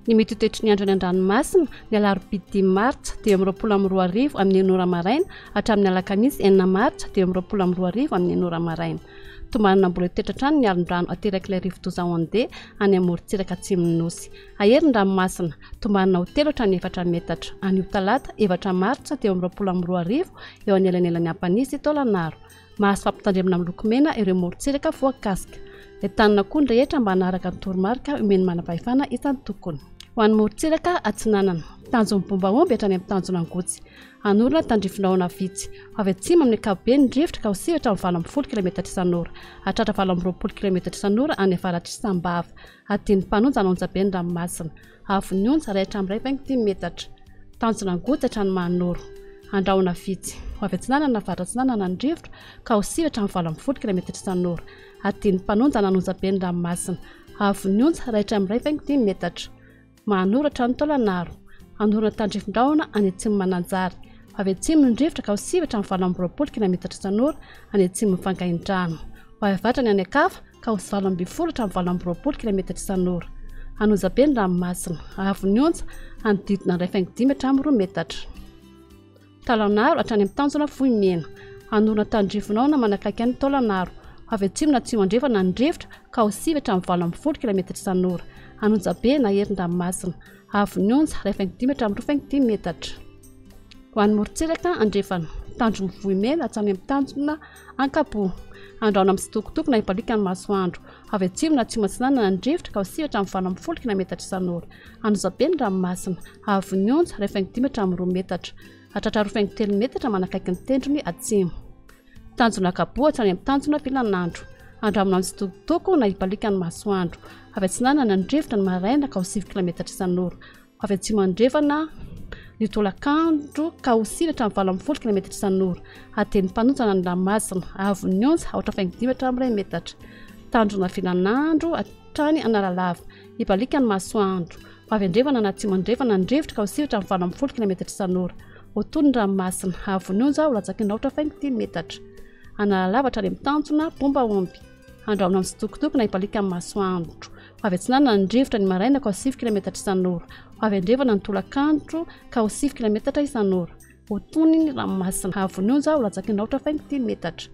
Ny mety ho toetry ny andro any an-dranomasina ny alarobia 10 martsa dia 22 amin'ny 9 ora maraina hatramin'ny alakamisy 9 martsa dia 22 amin'ny 9 ora maraina. Tombanina mbola toetratrano ny alon-drano aterak'ilay rivo-doza andeha any amorontsiraka atsimon'ny nosy. Aherin'ny-dranomasina tombanina ho 3 hatramin'ny 4 metatra. Anio talata 2 martsa dia 22 eo anelanelan'ny Ampanisy Taolagnaro. Mahazo fampitandremana amin'ny loko mena ireo morontsiraka voakasika. Entanina koa ny rehetra mba hanaraka ny toromarika omeny manam-pahefana isan'ny tokony. Ho an'ny morontsiraka Atsinanana tanjony bombaomby hatrany amin'ny tanjona Angotsy. Anorina tandrifinahona vitsy. Avy atsimo amin'ny ankapobeny ny rivotra ka ho sivatra amin'ny 20 km isan'ora. Hatratra 20 km isan'ora any avaratra Sambava. Adiny mpanonja anonjabe ny ranomasina. Avy onja raitra amin'ny 10 metatra. Tanjona Angotsy hatrany Mahanoro. Andrahona vitsy. Avy Atsinanana avaratra Atsinanana ny rivotra ka ho sivatra amin'ny 20 km isan'ora. Adiny mpanonja anonjabe ny ranomasina. Avy onja raitra amin'ny 10 metatra. Mahanoro hatrany Taolagnaro. Anorina tandrifin-drahona any atsimo Mananjary. Avy atsimo ny rivotra ka ho sivatra amin'ny 20 km isan'ora any atsimo Vangaindrano. Avy avatra ny any akafa ka ho 20 hatramin'ny 20 km isan'ora. Anonjabe ny ranomasina. Avy onja anodidina 5 hatramin'ny 2 metatra. Taolagnaro hatrany amin'ny tanjona Vohimena. Anorina tandrifinahona manakaiky any Taolagnaro. Avy atsimo na atsimo andrefana ny rivotra ka ho sivatra amin'ny 20 km isan'ora. Anonjabe na herin'ny-ranomasina. Avy onja 5 hatramin'ny 20 metatra. Ho an'ny morontsiraka andrefana tanjona Vohimena hatrany amin'ny tanjona Ankapo. Andrahona amin'ny sitokotoko na hipalika ny masoandro. Avy atsimo na atsimo Atsinanana ny rivotra ka ho sivatra amin'ny 20 km isan'ora. Anonjabe ny ranomasina. Avy onja 5 hatramin'ny 2 metatra. Hatratra 23 metatra manakaiky ny tendrony atsimo. Tanjona Ankapo hatrany amin'ny tanjona Filanandro. Andramina amin'ny sitokotoko na hipalika ny masoandro. Avy Atsinanana ny rivotra ny maraina ka ho 7 km isan'ora. Avy atsimo andrefana ny tolakandro ka ho sivatra amin'ny 20 km isan'ora. Adiny mpanonjana ny ranomasina. Avy onja 25 hatramin'ny 1 metatra. Tanjona Filanandro hatrany Analalava. Hipalika ny masoandro. Avy andrefana na atsimo andrefana ny rivotra ka ho sivatra amin'ny 20 km isan'ora. Otony ny ranomasina. Avy onja ho latsaky ny 20 metatra. Analalava hatrany amin'ny tanjona Bombaomby. Andramina amin'ny sitokotoko na hipalika ny masoandro. Avy Atsinanana ny rivotra ny maraina ka ho 7 km isan'ora. Avy andrefana ny tolakandro ka ho 7 km isan'ora. Otony ny ranomasina. Avy onja ho latsaky ny 20 metatra.